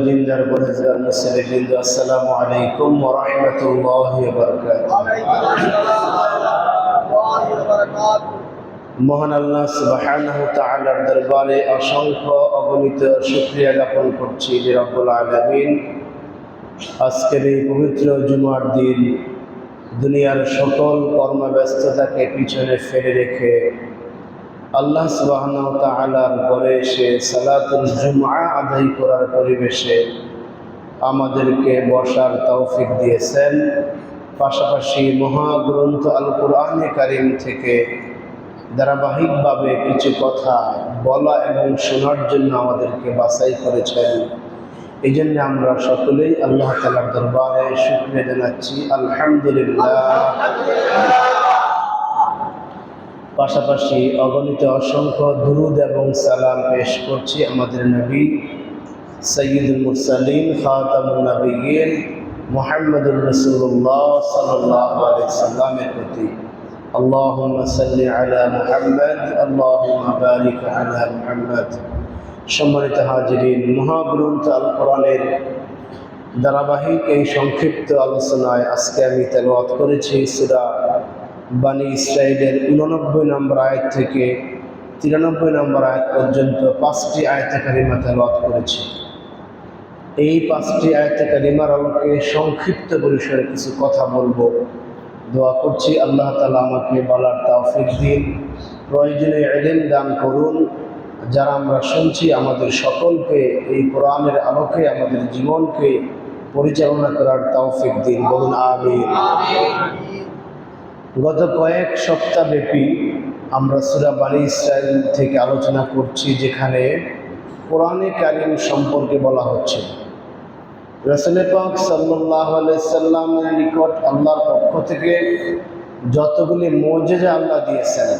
দিনদার পরেজগার মুসলিমবৃন্দ, আসসালামু আলাইকুম ওয়া রাহমাতুল্লাহি ওয়া বারাকাতুহু। মহান আল্লাহ সুবহানাহু ওয়া তাআলার দরবারে অসংখ্য অগণিত শুকরিয়া জ্ঞাপন করছি যে রব্বুল আলামিন আজকের এই পবিত্র জুমার দিন দুনিয়ার সকল কর্মব্যস্ততাকে পিছনে ফেলে রেখে আল্লাহ সুবহানাহু ওয়া তাআলার ঘরে এসে সালাতুল জুমআ আদায় করার পরিবেশে আমাদেরকে বসার তৌফিক দিয়েছেন। পাশাপাশি মহাগ্রন্থ আল কোরআনে কারীম থেকে ধারাবাহিকভাবে কিছু কথা বলা এবং শোনার জন্য আমাদেরকে বাছাই করেছেন। এই জন্য আমরা সকলেই আল্লাহ তাআলার দরবারে শুকরিয়া জানাচ্ছি, আলহামদুলিল্লাহ। পাশাপাশি অগণিত অসংখ্য দুরুদ এবং সালাম পেশ করছি আমাদের নবী সাইয়্যিদুল মুরসালিন খাতামুন নবিয়্যিন মুহাম্মদুর রাসূলুল্লাহ সাল্লাল্লাহু আলাইহি সাল্লামের প্রতি। আল্লাহুম্মা সাল্লি আলা মুহাম্মদ, আল্লাহুম্মা বারিক আলা মুহাম্মদ। সম্মানিত হাজিরিন, মহাগ্রন্থ আল কোরআনের ধারাবাহিক এই সংক্ষিপ্ত আলোচনায় আজকে আমি তেলাওয়াত করেছি সূরা বানী ইসরাঈলের 89 নম্বর আয়াত থেকে 93 নম্বর আয়াত পর্যন্ত 5টি আয়াতে কারিমা তেলাওয়াত করেছি। এই 5টি আয়াতে কারিমার আলোকে সংক্ষিপ্ত পরিসরে কিছু কথা বলবো। দোয়া করছি আল্লাহ তাআলা আমাকে বলার তৌফিক দিন, প্রয়োজনে ইলম দান করুন। যারা আমরা শুনছি আমাদের সকলকে এই কোরআনের আলোকে আমাদের জীবনকে পরিচালনা করার তৌফিক দিন, বলুন আমিন। গত কয়েক সপ্তাহ ব্যাপী আমরা সূরা বানী ইসরাঈল থেকে আলোচনা করছি, যেখানে কোরআনে কারীম সম্পর্কে বলা হচ্ছে। রাসূল পাক সাল্লাল্লাহু আলাইহি সাল্লামের নিকট আল্লাহর পক্ষ থেকে যতগুলি মুজিজা আল্লাহ দিয়েছেন,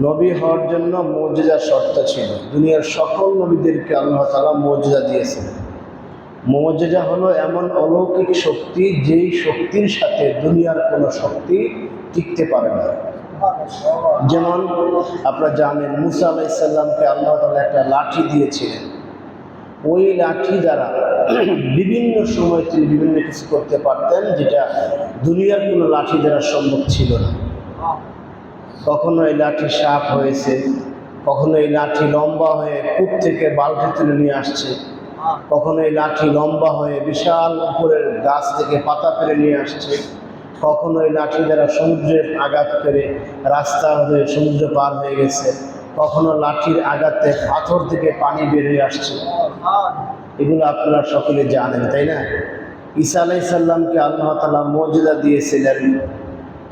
নবী হওয়ার জন্য মুজিজা শর্ত ছিল। দুনিয়ার সকল নবীদেরকে আল্লাহ তাআলা মুজিজা দিয়েছেন। মুজিজা হলো এমন অলৌকিক শক্তি, যেই শক্তির সাথে দুনিয়ার কোনো শক্তি টিকতে পারে না। যেমন আপনারা জানেন, মুসা আলাইহিস সালামকে আল্লাহ তাআলা একটা লাঠি দিয়েছিলেন। ওই লাঠি দ্বারা বিভিন্ন সময় তিনি বিভিন্ন কিছু করতে পারতেন, যেটা দুনিয়ার কোনো লাঠি দ্বারা সম্ভব ছিল না। কখনো এই লাঠি সাপ হয়েছে, কখনো এই লাঠি লম্বা হয়ে কূপ থেকে বালতি তুলে নিয়ে আসছে, কখনো এই লাঠি লম্বা হয়ে বিশাল উপরের গাছ থেকে পাতা পেরে নিয়ে আসছে, কখনো এই লাঠি দ্বারা সমুদ্রের আঘাত করে রাস্তা হয়ে সমুদ্র পার হয়ে গেছে, কখনো লাঠির আঘাতে পাথর থেকে পানি বের হয়ে আসছে। এগুলো আপনারা সকলে জানেন, তাই না? ঈসা আলাইহিস সালামকে আল্লাহ তাআলা মুজিজা দিয়েছিলেন,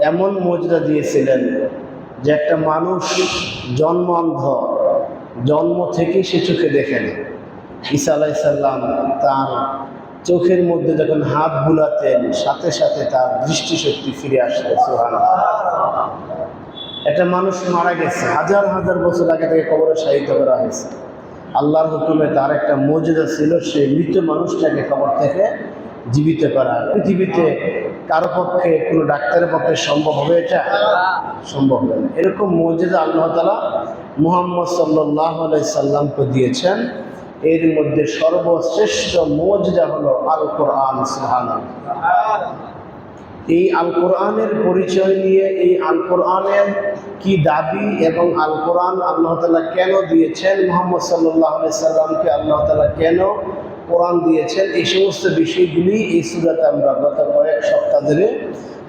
এমন মুজিজা দিয়েছিলেন যে একটা মানুষ জন্ম অন্ধ, জন্ম থেকেই সে চোখে দেখে না। ঈসা আলাইহিস সালাম তার চোখের মধ্যে যখন হাত বুলাতেন, সাথে সাথে তার দৃষ্টিশক্তি ফিরে আসতো। সুবহানাল্লাহ। একটা মানুষ মারা গেছে, হাজার হাজার বছর আগে থেকে কবরে শায়িত করা হয়েছে। আল্লাহর হুকুমে তার একটা মুজিজা ছিল, সেই মৃত মানুষটাকে কবর থেকে জীবিত করা। পৃথিবীতে কারো পক্ষে, কোনো ডাক্তারের পক্ষে সম্ভব হবে? এটা সম্ভব হবে না। এরকম মুজিজা আল্লাহ তাআলা মুহাম্মদ সাল্লাল্লাহু আলাইহি সাল্লামকে দিয়েছেন। এর মধ্যে সর্বশ্রেষ্ঠ মুজিজা হলো আল কোরআন। সুবহানাল্লাহ। এই আল কোরআনের পরিচয় নিয়ে, এই আল কোরআনের কি দাবি এবং আল কোরআন আল্লাহ তাআলা কেন দিয়েছেন, মুহাম্মদ সাল্লাল্লাহু আলাইহি সাল্লামকে আল্লাহ তাআলা কেন কোরআন দিয়েছেন, এই সমস্ত বিষয়গুলি এই সূরাতে আমরা গত কয়েক সপ্তাহ ধরে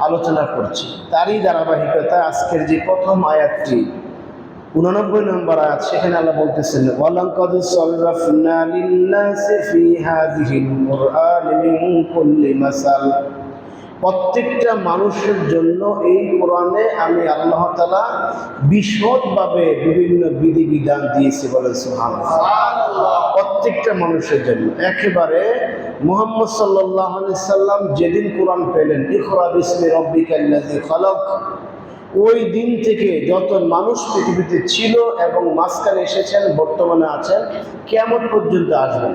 আলোচনা করছি। তারই ধারাবাহিকতা আজকের যে প্রথম আয়াতটি 89 নম্বর আয়াত, সেখানে আল্লাহ বলতেছেন, ওয়ালাকাদ সাররাফনা লিন-নাসি ফি হাযিহিল কুরআনি মিন কুল্লি মাসাল। প্রত্যেকটা মানুষের জন্য এই কোরআনে আমি আল্লাহ তাআলা বিশদভাবে বিভিন্ন বিধিবিধান দিয়েছি, বলেন সুবহানাল্লাহ। প্রত্যেকটা মানুষের জন্য একেবারে মুহাম্মদ সাল্লাল্লাহু আলাইহি সাল্লাম যেদিন কোরআন পেলেন, ইকরা বিসমি রাব্বিকাল্লাযী খালাক, ওই দিন থেকে যত মানুষ পৃথিবীতে ছিল এবং মাঝখানে এসেছেন, বর্তমানে আছেন, কিয়ামত পর্যন্ত আসবেন,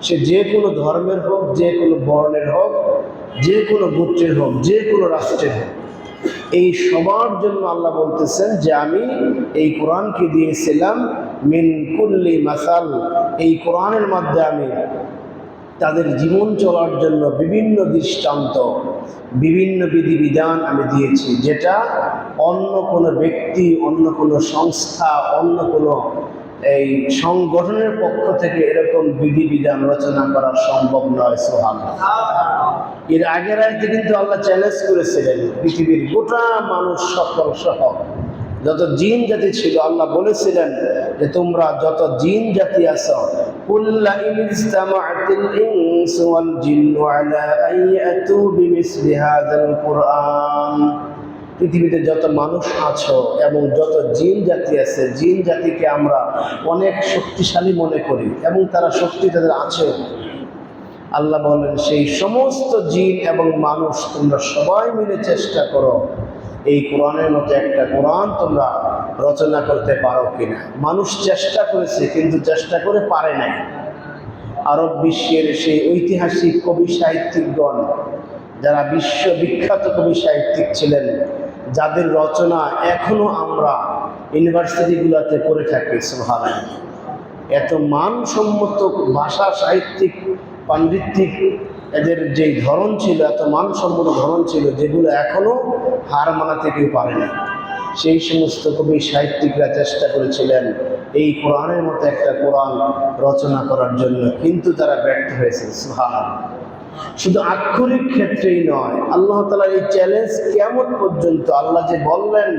সে যে কোনো ধর্মের হোক, যে কোনো বর্ণের হোক, যে কোনো গোত্রের হোক, যে কোনো রাষ্ট্রের হোক, এই সবার জন্য আল্লাহ বলতেছেন যে আমি এই কোরআনকে দিয়েছিলাম মিন কুল্লি মাসাল। এই কোরআনের মধ্যে আমি তাদের জীবন চলার জন্য বিভিন্ন দৃষ্টান্ত, বিভিন্ন বিধিবিধান আমি দিয়েছি, যেটা অন্য কোনো ব্যক্তি, অন্য কোনো সংস্থা, অন্য কোনো এই সংগঠনের পক্ষ থেকে এরকম বিধিবিধান রচনা করা সম্ভব নয়। সুবহানাল্লাহ। এর আগের আয়াতে কিন্তু আল্লাহ চ্যালেঞ্জ করেছিলেন পৃথিবীর গোটা মানুষ সকল সহ যত জিন জাতি ছিল, আল্লাহ বলেছিলেন যে তোমরা যত জিন জাতি আছো, কুল্লা ইন ইজতামাআতিল ইনসু ওয়াল জিন্নু আলা আন ইয়াতু বিমিসলি হাযাল কুরআন, পৃথিবীতে যত মানুষ আছো এবং যত জিন জাতি আছে, জিন জাতিকে আমরা অনেক শক্তিশালী মনে করি এবং তারা শক্তি তাদের আছে। আল্লাহ বলেন সেই সমস্ত জিন এবং মানুষ তোমরা সবাই মিলে চেষ্টা করো এই কোরআনের মতো একটা কোরআন তোমরা রচনা করতে পারো কিনা। মানুষ চেষ্টা করেছে কিন্তু চেষ্টা করে পারে নাই। আরব বিশ্বের সেই ঐতিহাসিক কবি সাহিত্যিকগণ, যারা বিশ্ববিখ্যাত কবি সাহিত্যিক ছিলেন, যাদের রচনা এখনো আমরা ইউনিভার্সিটিগুলোতে করে থাকি, সুবহানাল্লাহ, এত মানসম্মত ভাষা, সাহিত্যিক, পাণ্ডিত্যিক এদের যেই ধরন ছিল, এত মানসম্মত ধরন ছিল, যেগুলো এখনো হার মানাতে কেউ পারে না। সেই সমস্ত কবি সাহিত্যিকরা চেষ্টা করেছিলেন এই কোরআনের মতো একটা কোরআন রচনা করার জন্য, কিন্তু তারা ব্যর্থ হয়েছে। সুবহানাল্লাহ। শুধু আক্ষরিক ক্ষেত্রেই নয়, আল্লাহ তাআলা এই চ্যালেঞ্জ কিয়ামত পর্যন্ত, আল্লাহ যে বললেন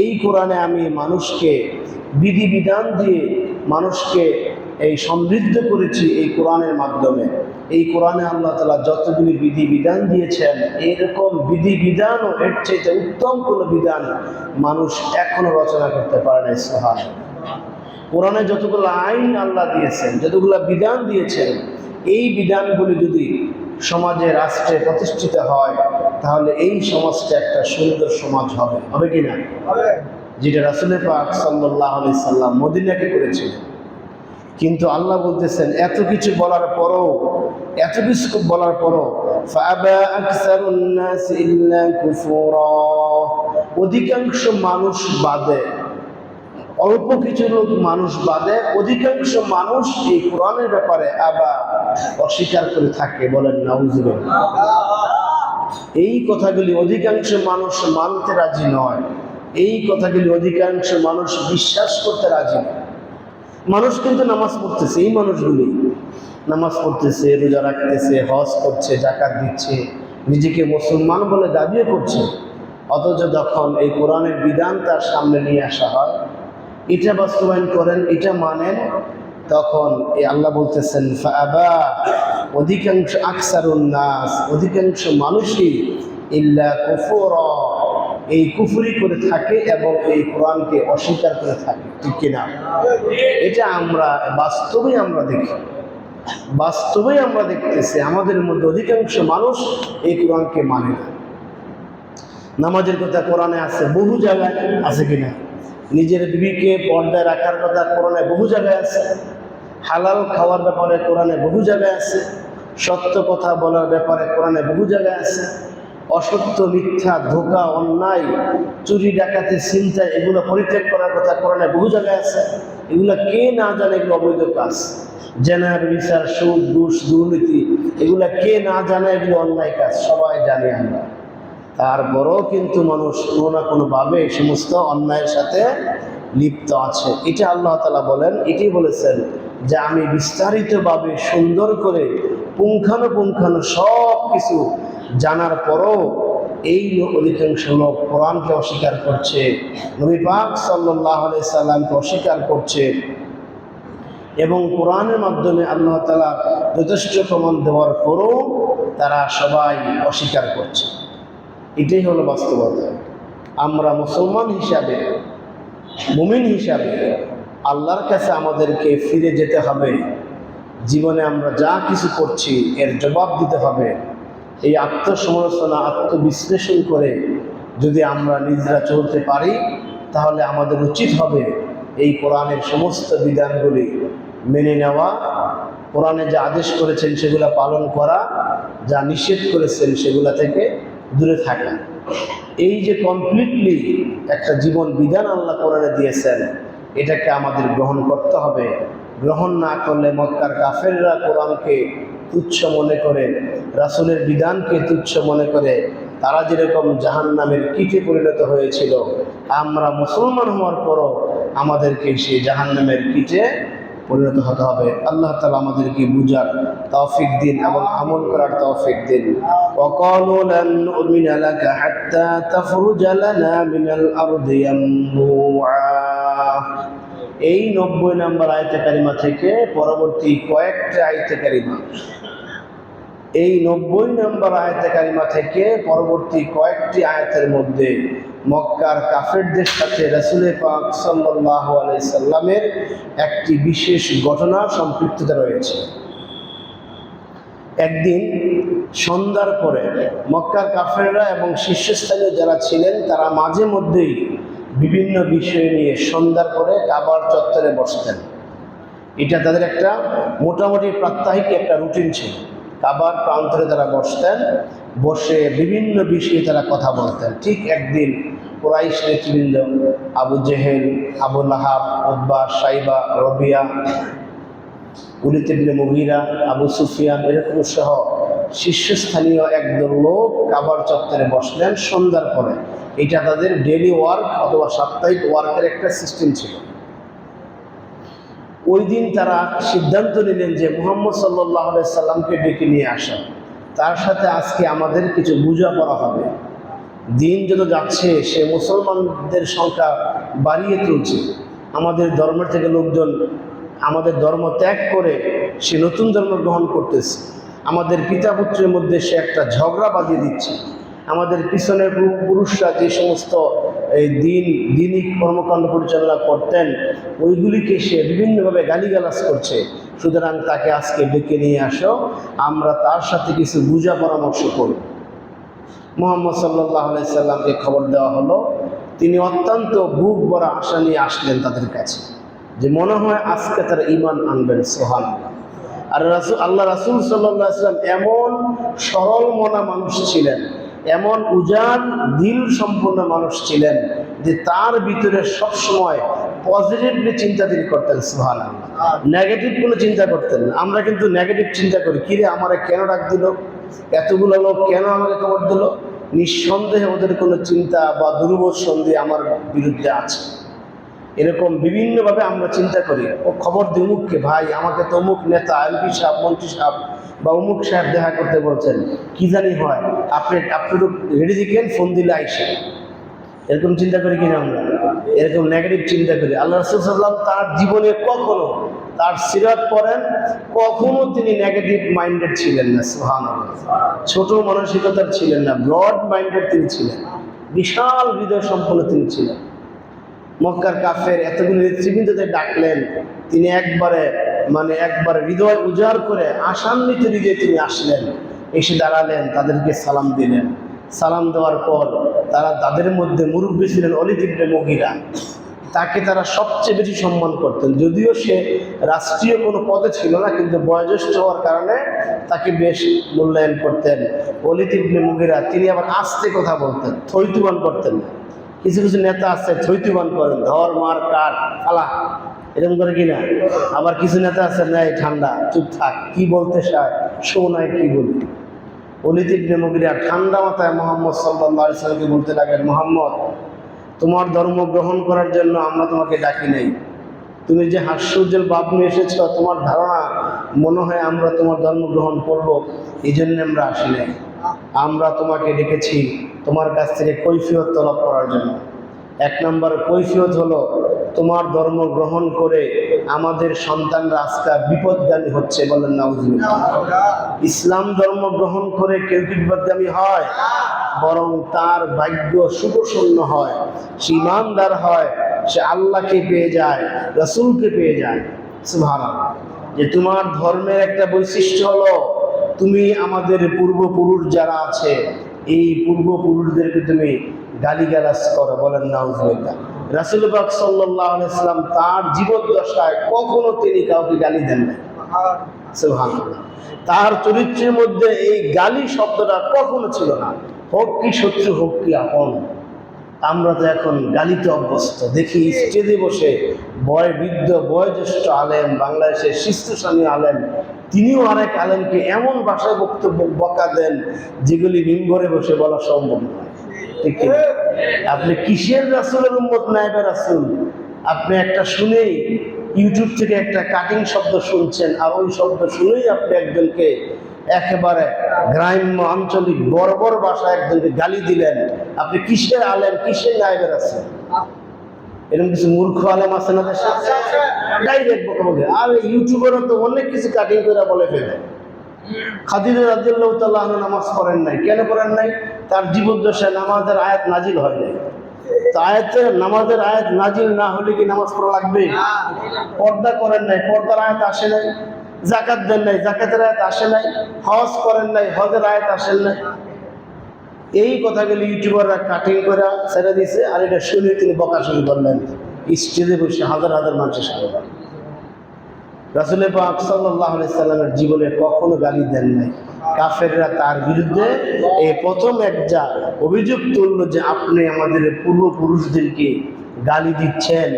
এই কোরআনে আমি মানুষকে বিধিবিধান দিয়ে মানুষকে এই সমৃদ্ধ করেছি এই কোরআনের মাধ্যমে, এই কোরআনে আল্লাহ তাআলা যতগুলি বিধিবিধান দিয়েছেন, এরকম বিধিবিধানও এর চাইতে উত্তম কোনো বিধান মানুষ এখনো রচনা করতে পারে না। সুবহানাল্লাহ। কোরআনে যতগুলো আইন আল্লাহ দিয়েছেন, যতগুলো বিধান দিয়েছেন, এই বিধানগুলি যদি সমাজে, রাষ্ট্রে প্রতিষ্ঠিত হয়, তাহলে এই সমাজটা একটা সুন্দর সমাজ হবে। হবে কি না? যেটা রাসূল পাক সাল্লাল্লাহু আলাইহি সাল্লাম মদিনাকে করেছিলেন। কিন্তু আল্লাহ বলতেছেন এত কিছু বলার পরও, এত কিছু বলার পরও, ফাআবা আকসারুন নাস ইল্লা কুফুরা, অধিকাংশ মানুষ বাদে, অল্প কিছু লোক মানুষ বাদে অধিকাংশ মানুষ এই কোরআনের ব্যাপারে আবার অস্বীকার করে থাকে। বলেন নাউজুবিল্লাহ। এই কথাগুলি অধিকাংশ মানুষ মানতে রাজি নয়, এই কথাগুলি অধিকাংশ মানুষ বিশ্বাস করতে রাজি নয়। মানুষ কিন্তু নামাজ পড়তেছে, এই মানুষগুলি নামাজ পড়তেছে, রোজা রাখতেছে, হজ করছে, যাকাত দিচ্ছে, নিজেকে মুসলমান বলে দাবিও করছে, অথচ যখন এই কোরআনের বিধান তার সামনে নিয়ে আসা হয়, এটা বাস্তবায়ন করেন, এটা মানেন, তখন এই আল্লাহ বলতেছেন ফাআবা, অধিকাংশ, আকসারুন নাস, অধিকাংশ মানুষই, ইল্লা কুফুরা, এই কুফরি করে থাকে এবং এই কোরআনকে অস্বীকার করে থাকে। ঠিক কিনা? এটা আমরা বাস্তবেই আমরা দেখি, বাস্তবেই আমরা দেখতেছি আমাদের মধ্যে অধিকাংশ মানুষ এই কোরআনকে মানে না। নামাজের কথা কোরআনে আছে, বহু জায়গায় আছে কিনা? নিজের বিবিকে পর্দায় রাখার কথা কোরআনে বহু জায়গায় আছে, হালাল খাওয়ার ব্যাপারে কোরআনে বহু জায়গায় আছে, সত্য কথা বলার ব্যাপারে কোরআনে বহু জায়গায় আছে, অসত্য, মিথ্যা, ধোঁকা, অন্যায়, চুরি, ডাকাতি, ছিনতাই, এগুলো পরিত্যাগ করার কথা কোরআনে বহু জায়গায় আছে। এগুলো কে না জানে? এগুলো অবৈধ কাজ, জেনার বিচার, সুদ, ঘুষ, দুর্নীতি, এগুলো কে না জানে? এগুলো অন্যায় কাজ, সবাই জানি আমরা। তারপরও কিন্তু মানুষ কোনো না কোনোভাবে এই সমস্ত অন্যায়ের সাথে লিপ্ত আছে। এটা আল্লাহ তাআলা বলেন, এটি বলেছেন যে আমি বিস্তারিতভাবে সুন্দর করে পুঙ্খানুপুঙ্খানু সব কিছু জানার পরও এই অধিকাংশ লোক কোরআনকে অস্বীকার করছে, নবী পাক সাল্লাল্লাহু আলাইহি সাল্লামকে অস্বীকার করছে, এবং কোরআনের মাধ্যমে আল্লাহ তাআলা যথেষ্ট প্রমাণ দেওয়ার পরও তারা সবাই অস্বীকার করছে। এটাই হলো বাস্তবতা। আমরা মুসলমান হিসাবে, মুমিন হিসাবে আল্লাহর কাছে আমাদেরকে ফিরে যেতে হবে। জীবনে আমরা যা কিছু করছি এর জবাব দিতে হবে। এই আত্মসমালোচনা, আত্মবিশ্লেষণ করে যদি আমরা নিজেরা চলতে পারি, তাহলে আমাদের উচিত হবে এই কোরআনের সমস্ত বিধানগুলি মেনে নেওয়া, কোরআনে যা আদেশ করেছেন সেগুলো পালন করা, যা নিষেধ করেছেন সেগুলো থেকে দূরে থাকা। এই যে কমপ্লিটলি একটা জীবন বিধান আল্লাহ কোরআনে দিয়েছেন, এটাকে আমাদের গ্রহণ করতে হবে। গ্রহণ না করলে মক্কার কাফেররা কোরআনকে তুচ্ছ মনে করে, রাসূলের বিধানকে তুচ্ছ মনে করে তারা যেরকম জাহান্নামের কীটে পরিণত হয়েছিল, আমরা মুসলমান হওয়ার পরও আমাদেরকে সেই জাহান্নামের কীটে পরিণত হতে হবে। আল্লাহ তাআলা আমাদেরকে বুঝার তৌফিক দিন এবং আমল করার তৌফিক দিন। ওয়াকালু লান নু'মিনা লাকা হাত্তা তাফরুজা লানা মিনাল আরদি ইয়ানবুআ। এই 90 নম্বর আয়াতে কারিমা থেকে পরবর্তী কয়েকটা আয়াতে কারিমা, এই 90 নম্বর আয়াতে কারিমা থেকে পরবর্তী কয়েকটি আয়াতের মধ্যে মক্কার কাফেরদের সাথে রাসূল পাক সাল্লাল্লাহু আলাইহি সাল্লামের একটি বিশেষ ঘটনা সম্পৃক্ততা রয়েছে। একদিন সন্ধ্যার পরে মক্কার কাফেররা এবং শীর্ষস্থানীয় যারা ছিলেন তারা মাঝে মধ্যেই বিভিন্ন বিষয় নিয়ে সন্ধ্যার পরে কাবার চত্বরে বসতেন। এটা তাদের একটা মোটামুটি প্রাত্যহিক একটা রুটিন ছিল। কাবার প্রান্তরে তারা বসতেন, বসে বিভিন্ন বিষয়ে তারা কথা বলতেন। ঠিক একদিন কুরাইশ নেতৃবৃন্দ আবু জেহেল, আবু লাহাব, উতবা, সাইবা, রবিয়া, ওলীদ ইবনে মুগীরা, আবু সুফিয়ান এরকম সহ শীর্ষস্থানীয় একদল লোক কাবার চত্বরে বসলেন সন্ধ্যার পরে। এটা তাদের ডেইলি ওয়ার্ক অথবা সাপ্তাহিক ওয়ার্কের একটা সিস্টেম ছিল। ওই দিন তারা সিদ্ধান্ত নিলেন যে মুহাম্মদ সাল্লাল্লাহু আলাইহি সাল্লামকে ডেকে নিয়ে আসা, তার সাথে আজকে আমাদের কিছু বোঝাপড়া হবে। দিন যত যাচ্ছে সে মুসলমানদের সংখ্যা বাড়িয়ে তুলছে। আমাদের ধর্মের থেকে লোকজন আমাদের ধর্ম ত্যাগ করে সে নতুন ধর্ম গ্রহণ করতেছে। আমাদের পিতা পুত্রের মধ্যে সে একটা ঝগড়া বাঁধিয়ে দিচ্ছে। আমাদের পিছনের পুরুষরা যে সমস্ত এই দিনই কর্মকাণ্ড পরিচালনা করতেন ওইগুলিকে সে বিভিন্নভাবে গালিগালাজ করছে। সুতরাং তাকে আজকে ডেকে নিয়ে আসো, আমরা তার সাথে কিছু বুঝা পরামর্শ করব। মুহাম্মদ সাল্লাল্লাহু আলাইহি সাল্লামকে খবর দেওয়া হলো। তিনি অত্যন্ত বুক ভরা আশা নিয়ে আসলেন তাদের কাছে, যে মনে হয় আজকে তারা ঈমান আনবেন। সুবহানাল্লাহ। আর আল্লাহ রাসূল সাল্লাল্লাহু আলাইহি সাল্লাম এমন সরল মনা মানুষ ছিলেন, এমন উজাড় দিল সম্পন্ন মানুষ ছিলেন যে তার ভিতরে সবসময় পজিটিভলি চিন্তা তিনি করতেন। সুবহানাল্লাহ। নেগেটিভ কোনো চিন্তা করতেন না। আমরা কিন্তু নেগেটিভ চিন্তা করি, কিরে আমারে কেন ডাক দিল, এতগুলো লোক কেন আমাকে খবর দিল। নিঃসন্দেহে ওদের কোনো চিন্তা বা দুর্বোধ সন্দেহ আমার বিরুদ্ধে আছে। এরকম বিভিন্নভাবে আমরা চিন্তা করি। ও খবর দিই অমুককে, ভাই আমাকে তো অমুক নেতা, এমপি সাহেব, মন্ত্রী সাহেব বা অমুক সাহেব দেখা করতে বলছেন, কি জানি হয়, আপনি একটু রেডি থাকেন, ফোন দিলে আইসে। এরকম চিন্তা করি কিনা আমরা? এরকম নেগেটিভ চিন্তা করি। আল্লাহ রাসূল সাল্লাল্লাহু আলাইহি ওয়াসাল্লাম তার জীবনে কখনো, তার সিরাত পড়েন, কখনো তিনি নেগেটিভ মাইন্ডেড ছিলেন না। সুবহানাল্লাহ। ছোট মানসিকতার ছিলেন না, ব্রড মাইন্ডেড তিনি ছিলেন, বিশাল হৃদয় সম্পন্ন তিনি ছিলেন। মক্কার কাফের এতগুলো নেতৃবৃন্দদের ডাকলেন, তিনি একবারে হৃদয় উজাড় করে আশান্বিত হৃদয়ে তিনি আসলেন, এসে দাঁড়ালেন, তাদেরকে সালাম দিলেন। সালাম দেওয়ার পর তাদের মধ্যে মুরব্বী ছিলেন ওলীদ ইবনে মুগীরা। তাকে তারা সবচেয়ে বেশি সম্মান করতেন, যদিও সে রাষ্ট্রীয় কোনো পদে ছিল না, কিন্তু বয়োজ্যেষ্ঠ হওয়ার কারণে তাকে বেশ মূল্যায়ন করতেন। ওলীদ ইবনে মুগীরা তিনি আবার আস্তে কথা বলতেন, থইতুবান করতেন না। কিছু কিছু নেতা আছে থইতুবান করেন, ধর মার কাট ফালা, এরকম করে কিনা। আবার কিছু নেতা আছে নাই ঠান্ডা, চুপ থাক, কি বলতে চায় শোনায়, কি বলি। ওলীদ ইবনে মুগীরা ঠান্ডা মাথায় মুহাম্মদ সাল্লাল্লাহু আলাইহি ওয়াসাল্লামকে বলতে লাগলেন, মুহাম্মদ, তোমার ধর্ম গ্রহণ করার জন্য আমরা তোমাকে ডাকি নাই। তুমি যে হাস্যোজ্জ্বল ভাব নিয়ে এসেছ, তোমার ধারণা মনে হয় আমরা তোমার ধর্ম গ্রহণ করব, এই জন্য আমরা আসি নাই। আমরা তোমাকে ডেকেছি তোমার কাছ থেকে কৈফিয়ত তলব করার জন্য। এক নম্বর কৈফিয়ত হলো, তোমার ধর্ম গ্রহণ করে আমাদের সন্তানরা আজকে বিপদগামী হচ্ছে। বলেন নাউজুবিল্লাহ। ইসলাম ধর্ম গ্রহণ করে কেউ কি বিপদগামী হয়? বরং তার ভাগ্য সুপ্রসন্ন হয়, সে ঈমানদার হয়, সে আল্লাহকে পেয়ে যায়, রাসূলকে পেয়ে যায়। সুবহানাল্লাহ। যে তোমার ধর্মের একটা বৈশিষ্ট্য হলো তুমি আমাদের পূর্বপুরুষ যারা আছে এই পূর্বপুরুষদেরকে তুমি গালিগালাজ করো। বলেন নাউজুবিল্লাহ। রাসূল পাক সাল্লাল্লাহু আলাইহি ওয়াসাল্লাম তার জীবদ্দশায় কখনো তিনি কাউকে গালি দেন না। সুবহানাল্লাহ। তার চরিত্রের মধ্যে এই গালি শব্দটা কখনো ছিল না, হোক কি শত্রু হোক কি আপন। আমরা তো এখন গালিতে অভ্যস্ত, দেখি স্টেজে বসে বয়োজ্যেষ্ঠ আলেম, বাংলাদেশের শীর্ষস্থানীয় আলেম তিনিও আরেক আলেমকে এমন ভাষায় বক্তব্য বকা দেন যেগুলি মিম্বরে বসে বলা সম্ভব নয়। ঠিক কিনা? আপনি কিসের রাসূলের উম্মত নায়েবে রাসূল? আপনি একটা শুনেই ইউটিউব থেকে একটা কাটিং শব্দ শুনছেন, আর ওই শব্দ শুনেই আপনি একজনকে একেবারে গ্রাম্য আঞ্চলিক বর্বর ভাষায় একজনকে গালি দিলেন। আপনি কিসের আলেম, কিসের নায়েবে রাসূল? এরকম কিছু মূর্খ আলেম আছে না দেশে? ডাইরেক্ট বকাবকি। আর ইউটিউবারও তো অনেক কিছু কাটিং করে বলে ফেলে। খাদিজা রাদিয়াল্লাহু তাআলা আনহা নামাজ পড়েন নাই। কেন পড়েন নাই? তার জীবদ্দশায় নামাজের আয়াত নাজিল হয় নাই। তো নামাজের আয়াত নাজিল না হলে কি নামাজ পড়া লাগবে? পর্দা করেন নাই, পর্দার আয়াত আসে নাই। যাকাত দেন নাই, যাকাতের আয়াত আসে নাই। হজ করেন নাই, হজের আয়াত আসেন নাই। এই কথাগুলি ইউটিউবাররা কাটিং করে ছেড়ে দিয়েছে, আর এটা শুনে তিনি বকা শুরু করলেন স্টেজে বসে হাজার হাজার মানুষের সামনে। রাসূল পাক সাল্লাল্লাহু আলাইহি সাল্লামের জীবনে কখনো গালি দেন নাই। কাফেররা তার বিরুদ্ধে এই প্রথম একটা অভিযোগ তুলল যে আপনি আমাদের পূর্বপুরুষদেরকে গালি দিচ্ছেন,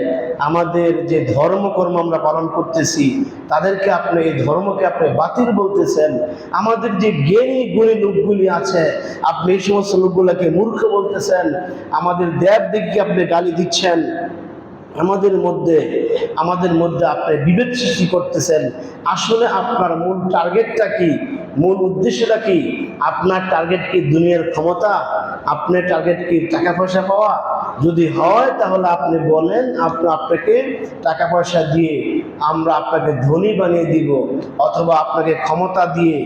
আমাদের যে ধর্মকর্ম আমরা পালন করতেছি তাদেরকে আপনি এই ধর্মকে আপনি বাতিল বলতেছেন, আমাদের যে জ্ঞানী গুণী লোকগুলি আছে আপনি এই সমস্ত লোকগুলোকে মূর্খ বলতেছেন, আমাদের দেব দেবকে আপনি গালি দিচ্ছেন, আমাদের মধ্যে আপনি বিভেদ সৃষ্টি করতেছেন। আসলে আপনার মূল টার্গেটটা কি? মূল উদ্দেশ্যটা কি? আপনার টার্গেট কি দুনিয়ার ক্ষমতা? আপনার টার্গেট কি টাকা পয়সা পাওয়া? যদি হয় তাহলে আপনি বলেন, আপনাকে টাকা পয়সা দিয়ে আমরা আপনাকে ধনী বানিয়ে দিব, অথবা আপনাকে ক্ষমতা দিয়ে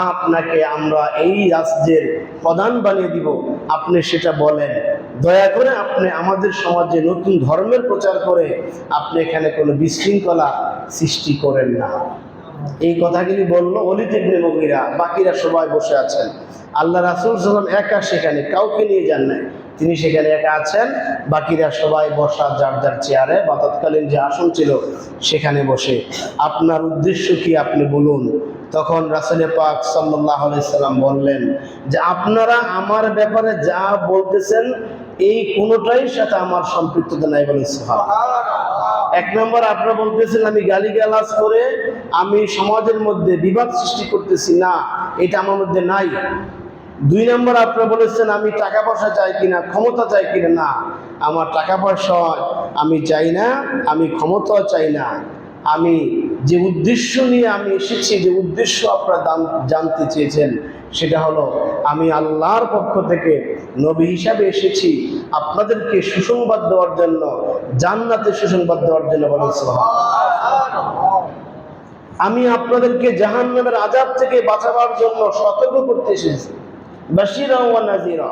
আপনাকে আমরা এই রাজ্যের প্রধান বানিয়ে দিব। আপনি সেটা বলেন। দয়া করে আপনি আমাদের সমাজে নতুন ধর্মের প্রচার করে আপনি এখানে কোনো বিশৃঙ্খলা সৃষ্টি করেন না। এই কথাগুলি বলল ওলীদ ইবনে মুগীরা। বাকিরা সবাই বসে আছেন। আল্লাহ রাসূল সাল্লাল্লাহু আলাইহি ওয়াসাল্লাম একা সেখানে, কাউকে নিয়ে যান নাই। তিনি সেখানে একা আছেন, বাকিরা সবাই বসা যার যার চেয়ারে বা তৎকালীন যে আসন ছিল সেখানে বসে। আপনার উদ্দেশ্য কি আপনি বলুন। তখন রাসূল পাক সাল্লাল্লাহু আলাইহি সাল্লাম বললেন যে আপনারা আমার ব্যাপারে যা বলতেছেন এই কোনোটাই সাথে আমার সম্পৃক্ততা নাই। বলেন সুবহানাল্লাহ। এক নম্বর, আপনারা বলতেছেন আমি গালিগালাজ করে আমি সমাজের মধ্যে বিবাদ সৃষ্টি করতেছি, না, এটা আমার মধ্যে নাই। দুই নম্বর, আপনারা বলেছেন আমি টাকা পয়সা চাই কিনা, ক্ষমতা চাই কিনা, না, আমার টাকা পয়সা আমি চাই না, আমি ক্ষমতা চাই না। আমি যে উদ্দেশ্য নিয়ে আমি এসেছি, যে উদ্দেশ্য আপনারা জানতে চেয়েছেন, সেটা হলো আমি আল্লাহর পক্ষ থেকে নবী হিসাবে এসেছি আপনাদেরকে সুসংবাদ দেওয়ার জন্য, জান্নাতের সুসংবাদ দেওয়ার জন্য। বলেন সুবহানাল্লাহ। আমি আপনাদেরকে জাহান্নামের আযাব থেকে বাঁচাবার জন্য সতর্ক করতে এসেছি। বাশীরা ওয়া নাযীরা।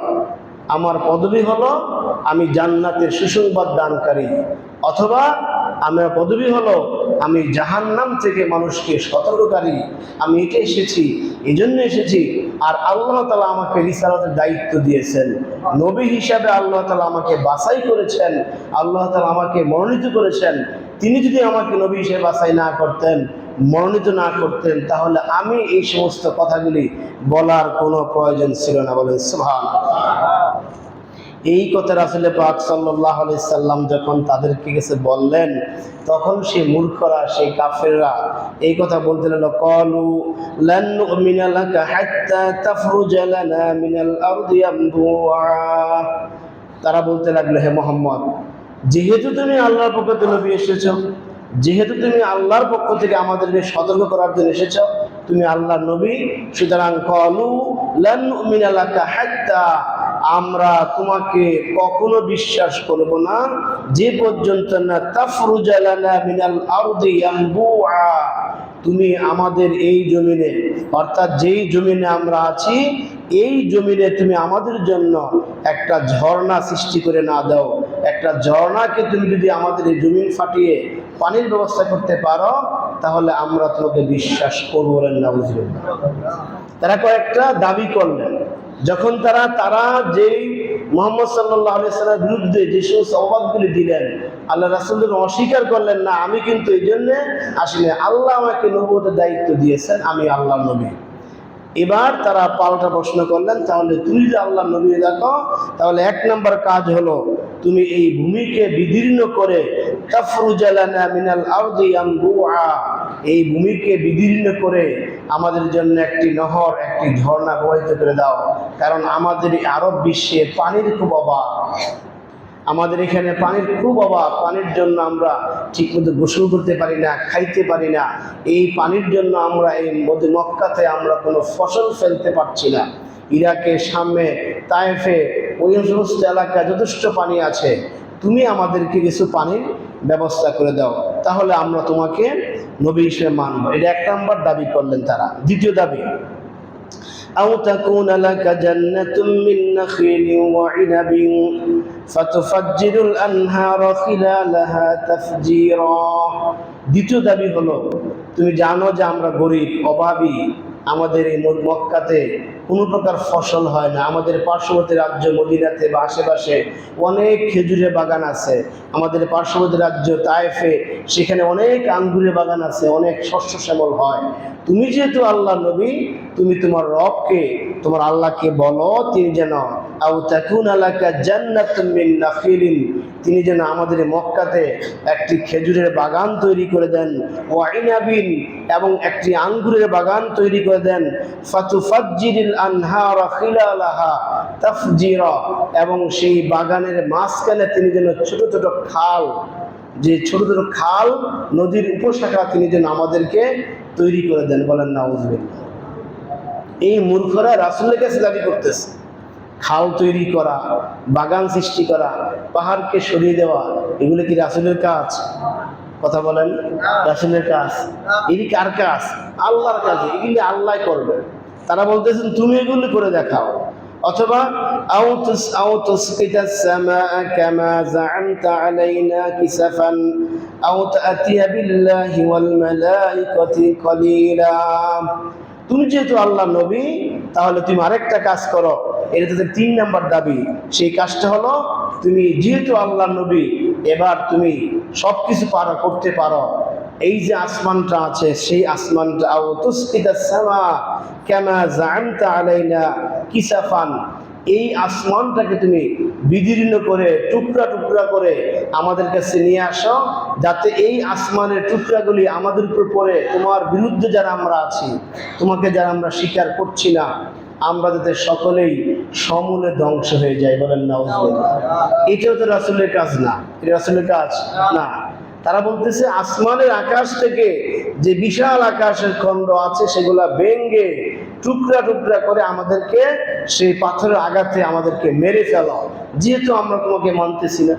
আমার পদবি হলো আমি জান্নাতের সুসংবাদ দানকারী, অথবা আমার পদবি হলো আমি জাহান্নাম থেকে মানুষকে সতর্ককারী। আমি এটা এসেছি, এই জন্য এসেছি। আর আল্লাহ তাআলা আমাকে রিসালাতের দায়িত্ব দিয়েছেন, নবী হিসাবে আল্লাহ তাআলা আমাকে বাছাই করেছেন, আল্লাহ তাআলা আমাকে মনোনীত করেছেন। তিনি যদি আমাকে নবী হিসেবে বাছাই না করতেন, মনোনীত না করতেন, তাহলে আমি এই সমস্ত কথাগুলি বলার কোনো প্রয়োজন ছিল না। বলেন সুবহানাল্লাহ। এই কথা রাসূল পাক সাল্লাল্লাহু আলাইহি সাল্লাম যখন তাদেরকে কাছে বললেন, তখন সেই মূর্খরা, সেই কাফেররা এই কথা বলতে লাগলো, ক্বালু লান নু'মিনা লাকা হাত্তা তাফরুজা লানা মিনাল আরদি ইয়ানবুআ। তারা বলতে লাগলো, হে মুহাম্মদ, যেহেতু তুমি আল্লাহর পক্ষ থেকে নবী এসেছো, যেহেতু তুমি আল্লাহর পক্ষ থেকে আমাদেরকে সতর্ক করার জন্য এসেছো, তুমি আল্লাহর নবী, সুতরাং ক্বালু লান নু'মিনা লাকা হাত্তা, আমরা তোমাকে কখনো বিশ্বাস করব না যে পর্যন্ত না তাফরুজা লানা মিনাল আরদি ইয়ানবুআ, তুমি আমাদের এই জমিনে, অর্থাৎ যেই জমিনে আমরা আছি এই জমিনে তুমি আমাদের জন্য একটা ঝর্ণা সৃষ্টি করে না দাও। একটা ঝর্ণাকে তুমি যদি আমাদের এই জমিন ফাটিয়ে পানির ব্যবস্থা করতে পারো, তাহলে আমরা তোমাকে বিশ্বাস করবো। নাউযুবিল্লাহ। তারা কয়েকটা দাবি করলেন। যখন তারা যেই মুহাম্মদ সাল্লাল্লাহু আলাইহি সাল্লামের বিরুদ্ধে যে সমস্ত অবাদগুলি দিলেন, আল্লাহ রাসূলকে অস্বীকার করলেন, না, আমি কিন্তু এই জন্যে আসিনি, আল্লাহ আমাকে নবুয়তের দায়িত্ব দিয়েছেন, আমি আল্লাহর নবী। এবার তারা পাল্টা প্রশ্ন করলেন, তাহলে তুমি যদি আল্লাহ নবী দেখো, তাহলে 1 নম্বর কাজ হলো তুমি এই ভূমিকে বিদীর্ণ করে তাফরুজা লানা মিনাল আরদি ইয়ানবুআ, এই ভূমিকে বিদীর্ণ করে আমাদের জন্য একটি নহর, একটি ঝর্ণা প্রবাহিত করে দাও। কারণ আমাদের এই আরব বিশ্বে পানির খুব অভাব, আমাদের এখানে পানির খুব অভাব। পানির জন্য আমরা ঠিকমতো গোসল করতে পারি না, খাইতে পারি না। এই পানির জন্য আমরা এই মক্কাতে আমরা কোনো ফসল ফেলতে পারছি না। ইরাকে, শামে, তায়েফে, ওই সমস্ত এলাকায় যথেষ্ট পানি আছে। তুমি আমাদেরকে কিছু পানির ব্যবস্থা করে দাও, তাহলে আমরা তোমাকে নবী হিসেবে মানব। এটা 1 নম্বর দাবি করলেন তারা। দ্বিতীয় দাবি, أو تكون لك جنة من نخيل وعنب فتفجر الأنهار خلالها تفجيرا। দ্বিতীয় দাবি হলো, তুমি জানো যে আমরা গরিব, অভাবী, আমাদের এই মক্কাতে কোনো প্রকার ফসল হয় না। আমাদের পার্শ্ববর্তী রাজ্য মদিনাতে বা আশেপাশে অনেক খেজুরের বাগান আছে। আমাদের পার্শ্ববর্তী রাজ্য তায়েফে, সেখানে অনেক আঙ্গুরের বাগান আছে, অনেক শস্য শ্যামল হয়। তুমি যেহেতু আল্লাহ নবী, তুমি তোমার রবকে, তোমার আল্লাহকে বলো তিনি যেন আও তাকুন আলাকা জান্নাতুম মিন নাখিলিন, তিনি যেন আমাদের মক্কাতে একটি খেজুরের বাগান তৈরি করে দেন, ওয়া ইনাবিন, এবং একটি আঙ্গুরের বাগান তৈরি করে দেন, ফাতুফাজ্জিরিল আনহারা খিলালাহা তাফজিরা, এবং সেই বাগানের মাঝখানে তিনি যেন ছোট ছোট খাল, যে ছোট ছোট খাল, নদীর উপশাখা তিনি যেন আমাদেরকে তৈরি করে দেন। বলেন নাউযুবিল্লাহ। এই মূর্খরা রাসূলের কাছে দাবি করতেছে খাল তৈরি করা, বাগান সৃষ্টি করা, পাহাড়কে সরিয়ে দেওয়া, এগুলো কি রাসূলের কাজ? কথা বলেন, রাসূলের কাজ? এটি কার কাজ? আল্লাহর কাজ। এগুলি আল্লাহ করবে। তারা বলতেছেন তুমি এগুলি করে দেখাও, অথবা আও তুসকিতাস সামাআ কামা যাআমতা আলাইনা কিসাফান আও তা'তিয়া বিল্লাহি ওয়াল মালাইকাতি কলিলা। তুমি যেহেতু আল্লাহ নবী, তাহলে তুমি আরেকটা কাজ করো। এটা তাদের 3 নম্বর দাবি। সেই কাজটা হলো, তুমি যেহেতু আল্লাহ নবী, এবার তুমি সবকিছু করতে পারো। এই যে আসমানটা আছে, সেই আসমানটা আও তুসকিতাস সামা কামা যাআমতা আলাইনা কিসাফান, এই আসমানটাকে তুমি বিদীর্ণ করে, টুকরা টুকরা করে আমাদের কাছে নিয়ে আসো, যাতে এই আসমানের টুকরাগুলি আমাদের উপর পড়ে, তোমার বিরুদ্ধে যারা আমরা আছি, তোমাকে যারা আমরা স্বীকার করছি না, আমরা যাতে সকলেই সমূলে ধ্বংস হয়ে যায়। বলেন নাউযুবিল্লাহ। এটাও তো রাসূলের কাজ না, এটা রাসূলের কাজ না। তারা বলতেছে আসমানের আকাশ থেকে যে বিশাল আকাশের খণ্ড আছে, সেগুলা ভেঙে টুকরা টুকরা করে আমাদেরকে সেই পাথরের আঘাতে আমাদেরকে মেরে ফেলো। যেহেতু আমরা তোমাকে মানতেছি না,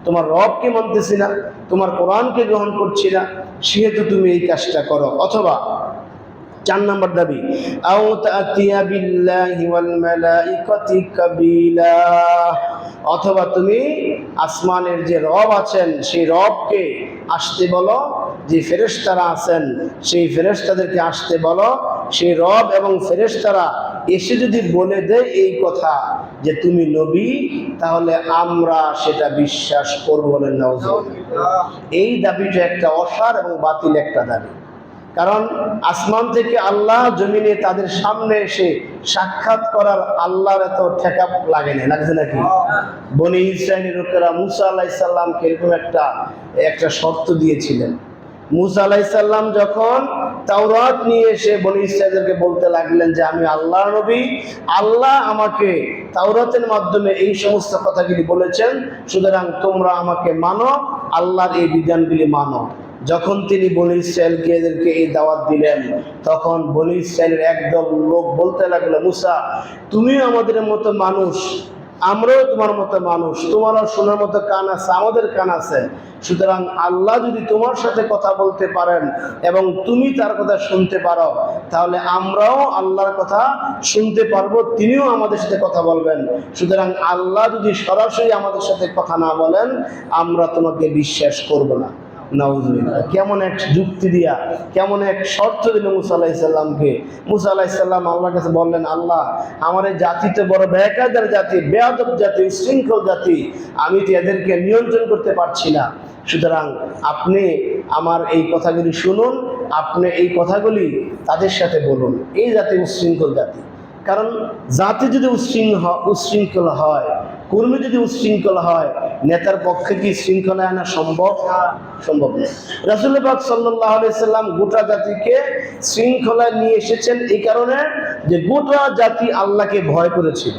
তোমার রবকে মানতেছি না, তোমার কোরআনকে গ্রহণ করছি না, সেহেতু তুমি এই কাজটা করো। অথবা 4 নম্বর দাবি, আও তা'তিয়া বিল্লাহি ওয়াল মালাইকাতি কাবিলা, অথবা তুমি আসমানের যে রব আছেন, সেই রবকে আসতে বলো, যে ফেরেশতারা আছেন সেই ফেরেশতাদেরকে আসতে বলো। সেই রব এবং ফেরেশতারা এসে যদি বলে দেয় এই কথা যে তুমি নবী, তাহলে আমরা সেটা বিশ্বাস করব। বলেন নাউযুবিল্লাহ। এই দাবিটা একটা অসার এবং বাতিল একটা দাবি। কারণ আসমান থেকে আল্লাহ জমিনে তাদের সামনে এসে সাক্ষাৎ করার আল্লাহর এত ঠেকা লাগে না, লাগছে নাকি? বনি ইসরাইলের লোকেরা মুসা আলাইহিস সালামকে এরকম একটা শর্ত দিয়েছিলেন। মুসা আলাইহিস সালাম যখন তাওরাত নিয়ে এসে বনি ইসরাইলদেরকে বলতে লাগলেন যে আমি আল্লাহর নবী, আল্লাহ আমাকে তাওরাতের মাধ্যমে এই সমস্ত কথাগুলি বলেছেন, সুতরাং তোমরা আমাকে মানো, আল্লাহর এই বিধানগুলি মানো। যখন তিনি বনি ইসরাইলকে এদেরকে এই দাওয়াত দিলেন, তখন বনি ইসরাইলের একদল লোক বলতে লাগলো, মুসা তুমিও আমাদের মতো মানুষ, আমরাও তোমার মতো মানুষ, তোমারও শোনার মতো কান আছে, আমাদের কান আছে, সুতরাং আল্লাহ যদি তোমার সাথে কথা বলতে পারেন এবং তুমি তার কথা শুনতে পারো, তাহলে আমরাও আল্লাহর কথা শুনতে পারবো, তিনিও আমাদের সাথে কথা বলবেন। সুতরাং আল্লাহ যদি সরাসরি আমাদের সাথে কথা না বলেন, আমরা তোমাকে বিশ্বাস করব না। নাউযুবিল্লাহ। কেমন এক যুক্তি দিয়া, কেমন এক শর্ত দিল মুসা আলাইহিস সালামকে। মুসা আলাইহিস সালাম আল্লাহর কাছে বললেন, আল্লাহ আমার এই জাতি তো বড় বেকায়দার জাতি, বেয়াদব জাতি, উচ্ছৃঙ্খল জাতি, আমি তো এদেরকে নিয়ন্ত্রণ করতে পারছি না, সুতরাং আপনি আমার এই কথাগুলি শুনুন আপনি এই কথাগুলি তাদের সাথে বলুন। এই জাতি উচ্ছৃঙ্খল জাতি। কারণ জাতি যদি উচ্ছৃঙ্খল হয়, কর্মী যদি উচ্ছৃঙ্খল হয়, নেতার পক্ষে কি শৃঙ্খলা আনা সম্ভব? সম্ভব নয়। রাসূল পাক সাল্লাল্লাহু আলাইহি সাল্লাম গোটা জাতিকে শৃঙ্খলায় নিয়ে এসেছেন এই কারণে যে গোটা জাতি আল্লাহকে ভয় করেছিল,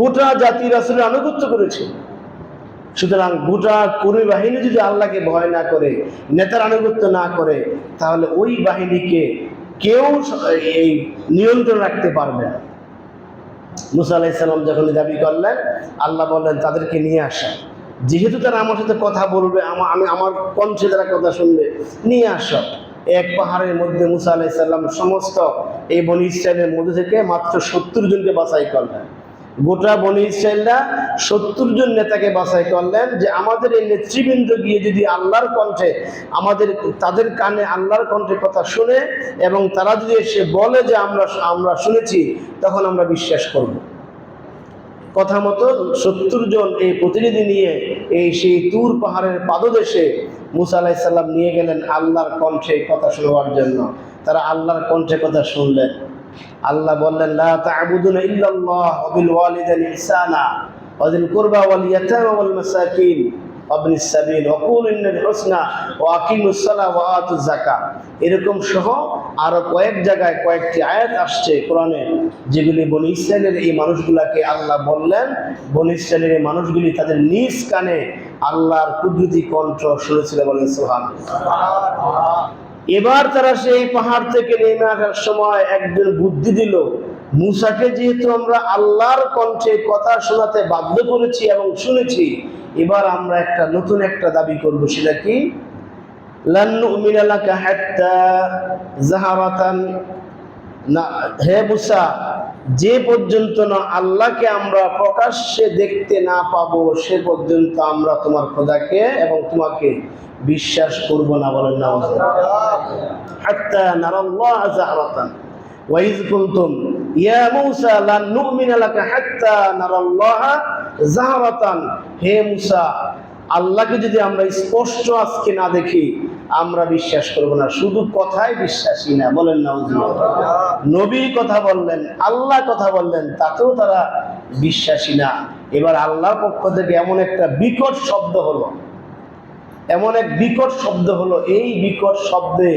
গোটা জাতি রাসূলের আনুগত্য করেছিল। সুতরাং গোটা কর্মী বাহিনী যদি আল্লাহকে ভয় না করে, নেতার আনুগত্য না করে, তাহলে ওই বাহিনীকে কেউ এই নিয়ন্ত্রণ রাখতে পারবে না। মুসা আলাইহিস সালাম যখন দাবি করলেন, আল্লাহ বললেন তাদেরকে নিয়ে আসা। যেহেতু তারা আমার সাথে কথা বলবে, আমার কণ্ঠে তারা কথা শুনবে, নিয়ে আসো। এক পাহাড়ের মধ্যে মুসা আলাইহিস সালাম সমস্ত এই বনী ইসরায়েলের মধ্যে থেকে মাত্র 70 জনকে বাছাই করলেন। গোটা বনী ইসরায়েলরা 70 জন নেতাকে বাছাই করলেন যে আমাদের এই নেতৃবৃন্দ গিয়ে যদি আল্লাহর কণ্ঠে তাদের কানে আল্লাহর কণ্ঠে কথা শুনে এবং তারা যদি এসে বলে যে আমরা শুনেছি, তখন আমরা বিশ্বাস করব। কথা মতো 70 জন এই প্রতিনিধি নিয়ে সেই তুর পাহাড়ের পাদদেশে মুসা আলাইহিস সালাম নিয়ে গেলেন আল্লাহর কণ্ঠে কথা শোনার জন্য। তারা আল্লাহর কণ্ঠে কথা শুনলেন। আল্লাহ বললেন, লা তা'বুদুনা ইল্লাল্লাহ ওয়া বিল ওয়ালিদাইনি ইহসানা ওয়া যিল কুরবা ওয়াল ইয়াতামা ওয়াল মাসাকিন ওয়া ইবনিস সাবিল ওয়া কুলু ইন্নাল হুসনা ওয়া আকিমুস সালাহ ওয়া আতুজ যাকাত। এরকম সহ আরো কয়েক জায়গায় কয়েকটি আয়াত আসছে কোরআনে, যেগুলি বনী ইসরায়েলের এই মানুষগুলাকে আল্লাহ বললেন। বনী ইসরায়েলের এই মানুষগুলি তাদের নিজ কানে আল্লাহর কুদরতি কণ্ঠ শুনেছিল, বলেন সুবহানাল্লাহ। এবার তারা সেই পাহাড় থেকে নেমে আসার সময় একজন বুদ্ধি দিল, মুসাকে যেহেতু আমরা আল্লাহর কণ্ঠে কথা শোনাতে বাধ্য করেছি এবং শুনেছি, এবার আমরা নতুন একটা দাবি করব। সেটা কি? লান নুমিনা লাকা হাত্তা যাহারাতান, না হে মুসা, যে পর্যন্ত না আল্লাহকে আমরা প্রকাশ্যে দেখতে না পাবো সে পর্যন্ত আমরা তোমার খোদাকে এবং তোমাকে বিশ্বাস করব না, বলেন না। হাত্তা নারাল্লাহ যাহরাতান ওয়া ইয কুনতুম ইয়া মূসা লান নুমিনা লাকা হাত্তা নারাল্লাহ যাহরাতান, হে মুসা, আল্লাহকে যদি আমরা স্পষ্ট আজকে না দেখি আমরা বিশ্বাস করব না। শুধু কথায় বিশ্বাসী না, বলেন না। নবী কথা বললেন, আল্লাহ কথা বললেন, তাতেও তারা বিশ্বাসী না। এবার আল্লাহর পক্ষ থেকে এমন একটা বিকট শব্দ হলো, এমন এক বিকট শব্দ হলো, এই বিকট শব্দে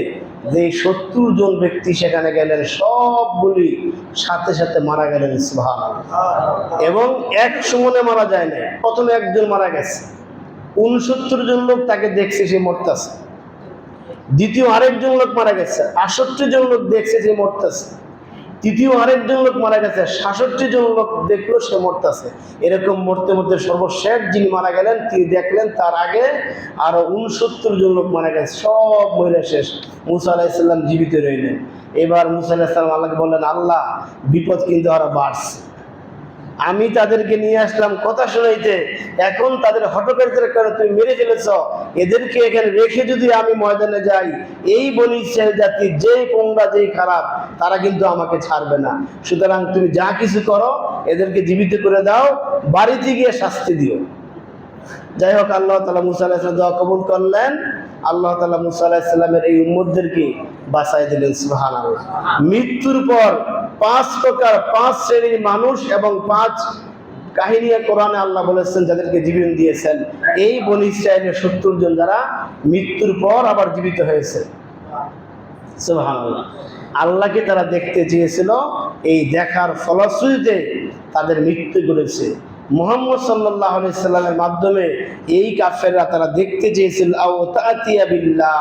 যে 70 জন ব্যক্তি সেখানে গেলেন সবগুলি সাথে সাথে মারা গেলেন, সুবহানাল্লাহ। এবং এক সময়ে মারা যায় না, প্রথমে একজন মারা গেছে, 69 জন লোক তাকে দেখছে সে মরতেছে। দ্বিতীয় আরেকজন লোক মারা গেছে, 68 জন লোক দেখছে সে মরতেছে। তৃতীয় আরেকজন লোক মারা গেছে, 66 জন লোক দেখলো সে মরতেছে। এরকম মরতে মরতে সর্বশেষ যিনি মারা গেলেন তিনি দেখলেন তার আগে আরো 69 জন লোক মারা গেছে, সব মরে শেষ। মুসা আলাইহিস সালাম জীবিত রইলেন। এবার মুসা আলাইহিস সালাম আল্লাহকে বললেন, আল্লাহ, বিপদ কিন্তু আরো বাড়ছে। আমি তাদেরকে নিয়ে আসলাম কথা শোনাইতে, এখন তাদের হঠকারিতার কারণে তুমি মেরে ফেলেছ। এদেরকে এখানে রেখে যদি আমি ময়দানে যাই, এই বনী ইসরাইল জাতি যেই পোংরা যেই খারাপ, তারা কিন্তু আমাকে ছাড়বে না। সুতরাং তুমি যা কিছু করো, এদেরকে জীবিত করে দাও, বাড়িতে গিয়ে শাস্তি দিও। যাই হোক, আল্লাহ তাআলা মুসা আলাইহিস সালাম দোয়া কবুল করলেন। আল্লাহ তাআলা মুসা আলাইহিস সালামের এই উম্মতদেরকে বাঁচাই দিলেন, সুবহানাল্লাহ। মৃত্যুর পর 5 প্রকার 5 শ্রেণীর মানুষ এবং 5 কাহিনী কোরআনে আল্লাহ বলেছেন যাদেরকে জীবন দিয়েছেন। এই বনী ইসরাইলের 70 জন যারা মৃত্যুর পর আবার জীবিত হয়েছে, সুবহানাল্লাহ। আল্লাহকে তারা দেখতে চেয়েছিল, এই দেখার ফলশ্রুতিতে তাদের মৃত্যু ঘটেছে। মুহাম্মদ সাল্লাল্লাহু আলাইহি সাল্লামের মাধ্যমে এই কাফেররা তারা দেখতে চেয়েছিল, আও তাতিয়া বিল্লাহ,